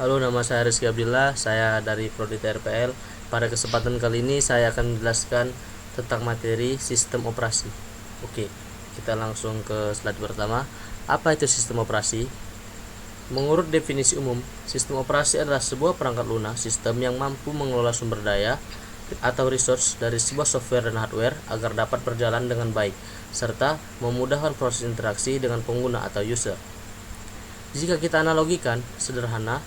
Halo, nama saya Rizky Abdillah, saya dari Prodi TRPL. Pada kesempatan kali ini saya akan menjelaskan tentang materi sistem operasi. Oke, kita langsung ke slide pertama. Apa itu sistem operasi? Menurut definisi umum, sistem operasi adalah sebuah perangkat lunak sistem yang mampu mengelola sumber daya atau resource dari sebuah software dan hardware agar dapat berjalan dengan baik, serta memudahkan proses interaksi dengan pengguna atau user. Jika kita analogikan sederhana,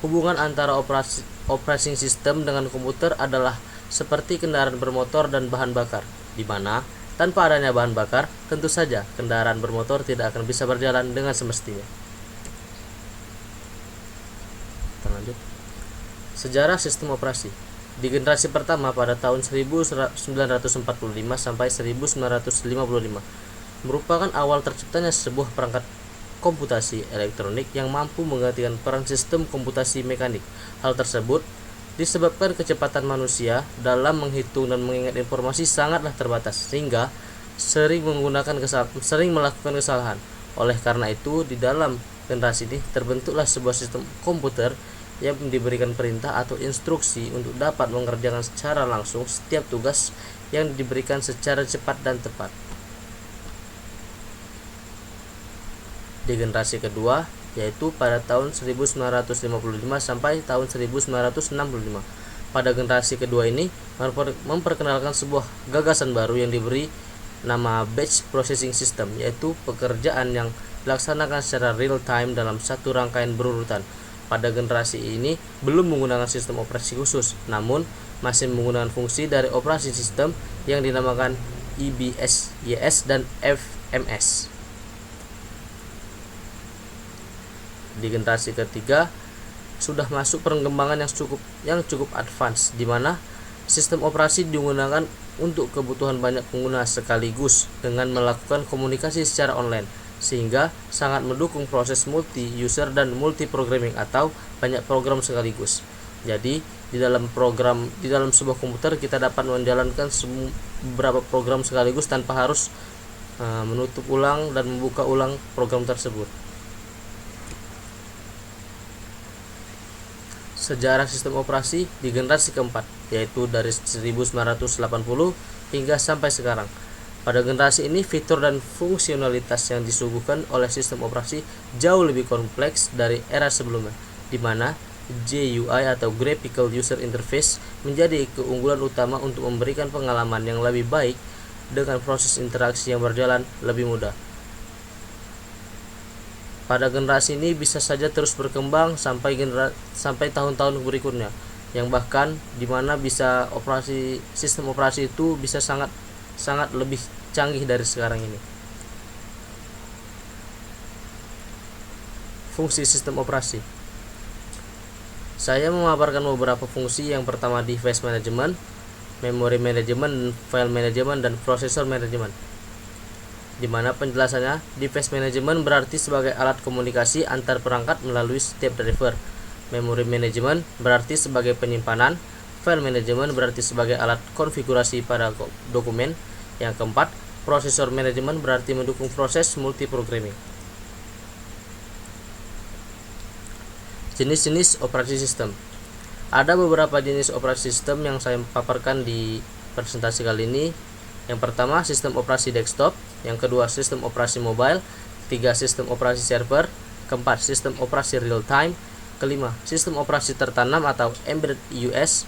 hubungan antara operating system dengan komputer adalah seperti kendaraan bermotor dan bahan bakar, di mana tanpa adanya bahan bakar, tentu saja kendaraan bermotor tidak akan bisa berjalan dengan semestinya. Kita lanjut. Sejarah sistem operasi. Di generasi pertama pada tahun 1945 sampai 1955 merupakan awal terciptanya sebuah perangkat komputasi elektronik yang mampu menggantikan peran sistem komputasi mekanik. Hal tersebut disebabkan kecepatan manusia dalam menghitung dan mengingat informasi sangatlah terbatas, sehingga sering melakukan kesalahan. Oleh karena itu, di dalam generasi ini terbentuklah sebuah sistem komputer yang diberikan perintah atau instruksi untuk dapat mengerjakan secara langsung setiap tugas yang diberikan secara cepat dan tepat. Di generasi kedua, yaitu pada tahun 1955 sampai tahun 1965. Pada generasi kedua ini memperkenalkan sebuah gagasan baru yang diberi nama batch processing system, yaitu pekerjaan yang dilaksanakan secara real time dalam satu rangkaian berurutan. Pada generasi ini belum menggunakan sistem operasi khusus, namun masih menggunakan fungsi dari operasi sistem yang dinamakan IBS, YS, dan FMS. Di generasi ketiga sudah masuk perkembangan yang cukup advance, di mana sistem operasi digunakan untuk kebutuhan banyak pengguna sekaligus dengan melakukan komunikasi secara online, sehingga sangat mendukung proses multi user dan multi programming atau banyak program sekaligus. Jadi di dalam sebuah komputer kita dapat menjalankan beberapa program sekaligus tanpa harus menutup ulang dan membuka ulang program tersebut. Sejarah sistem operasi di generasi keempat, yaitu dari 1980 hingga sampai sekarang. Pada generasi ini, fitur dan fungsionalitas yang disuguhkan oleh sistem operasi jauh lebih kompleks dari era sebelumnya, di mana GUI atau Graphical User Interface menjadi keunggulan utama untuk memberikan pengalaman yang lebih baik dengan proses interaksi yang berjalan lebih mudah. Pada generasi ini bisa saja terus berkembang sampai tahun-tahun berikutnya, yang bahkan dimana bisa sistem operasi itu bisa sangat lebih canggih dari sekarang ini. Fungsi sistem operasi. Saya memaparkan beberapa fungsi. Yang pertama, device management, memory management, file management, dan processor management. Di mana penjelasannya, device management berarti sebagai alat komunikasi antar perangkat melalui setiap driver. Memory management berarti sebagai penyimpanan. File management berarti sebagai alat konfigurasi pada dokumen. Yang keempat, processor management berarti mendukung proses multiprogramming. Jenis-jenis operasi sistem. Ada beberapa jenis operasi sistem yang saya paparkan di presentasi kali ini. Yang pertama, sistem operasi desktop. Yang kedua, sistem operasi mobile. Ketiga, sistem operasi server. Keempat, sistem operasi real time. Kelima, sistem operasi tertanam atau embedded OS.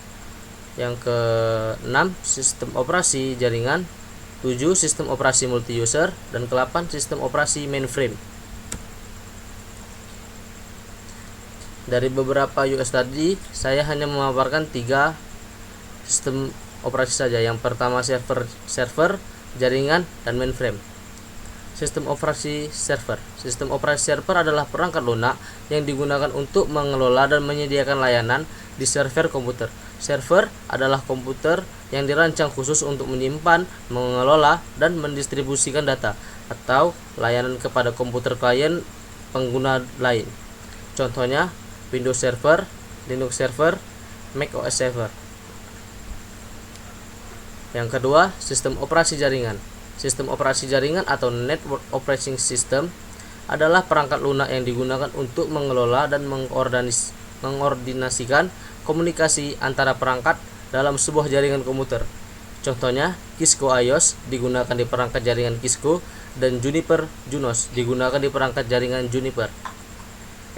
Yang keenam, sistem operasi jaringan. 7, sistem operasi multi user. Dan ke-8, sistem operasi mainframe. Dari beberapa OS tadi, saya hanya memaparkan 3 sistem operasi saja. Yang pertama, server, jaringan, dan mainframe. Sistem operasi server. Sistem operasi server adalah perangkat lunak yang digunakan untuk mengelola dan menyediakan layanan di server komputer. Server adalah komputer yang dirancang khusus untuk menyimpan, mengelola, dan mendistribusikan data atau layanan kepada komputer klien pengguna lain. Contohnya Windows Server, Linux Server, Mac OS Server. Yang kedua, sistem operasi jaringan. Sistem operasi jaringan atau Network Operating System adalah perangkat lunak yang digunakan untuk mengelola dan mengordinasikan komunikasi antara perangkat dalam sebuah jaringan komputer. Contohnya, Cisco iOS digunakan di perangkat jaringan Cisco dan Juniper Junos digunakan di perangkat jaringan Juniper.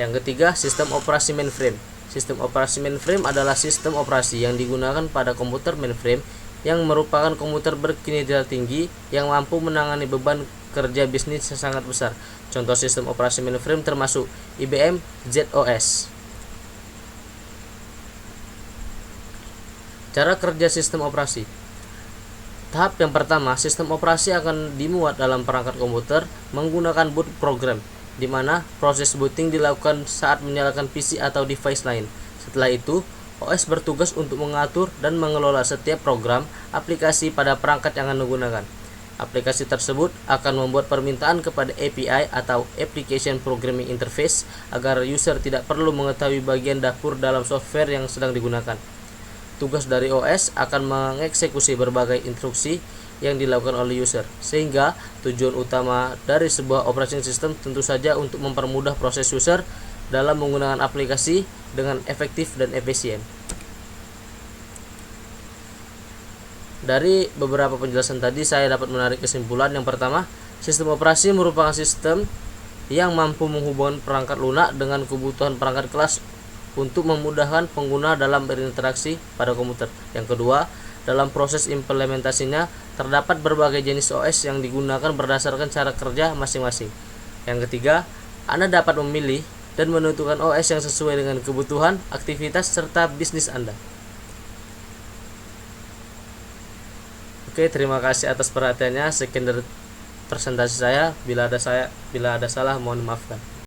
Yang ketiga, sistem operasi mainframe. Sistem operasi mainframe adalah sistem operasi yang digunakan pada komputer mainframe yang merupakan komputer berkinerja tinggi yang mampu menangani beban kerja bisnis yang sangat besar. Contoh sistem operasi mainframe termasuk IBM ZOS. Cara kerja sistem operasi. Tahap yang pertama, sistem operasi akan dimuat dalam perangkat komputer menggunakan boot program, di mana proses booting dilakukan saat menyalakan PC atau device lain. Setelah itu, OS bertugas untuk mengatur dan mengelola setiap program aplikasi pada perangkat yang akan digunakan. Aplikasi tersebut akan membuat permintaan kepada API atau Application Programming Interface agar user tidak perlu mengetahui bagian dapur dalam software yang sedang digunakan. Tugas dari OS akan mengeksekusi berbagai instruksi yang dilakukan oleh user, sehingga tujuan utama dari sebuah operating system tentu saja untuk mempermudah proses user dalam menggunakan aplikasi dengan efektif dan efisien. Dari beberapa penjelasan tadi, saya dapat menarik kesimpulan. Yang pertama, sistem operasi merupakan sistem yang mampu menghubungkan perangkat lunak dengan kebutuhan perangkat kelas untuk memudahkan pengguna dalam berinteraksi pada komputer. Yang kedua, dalam proses implementasinya terdapat berbagai jenis OS yang digunakan berdasarkan cara kerja masing-masing. Yang ketiga, Anda dapat memilih dan menentukan OS yang sesuai dengan kebutuhan, aktivitas, serta bisnis Anda. Oke, terima kasih atas perhatiannya. Sekian dari presentasi saya. Bila ada salah, mohon dimaafkan.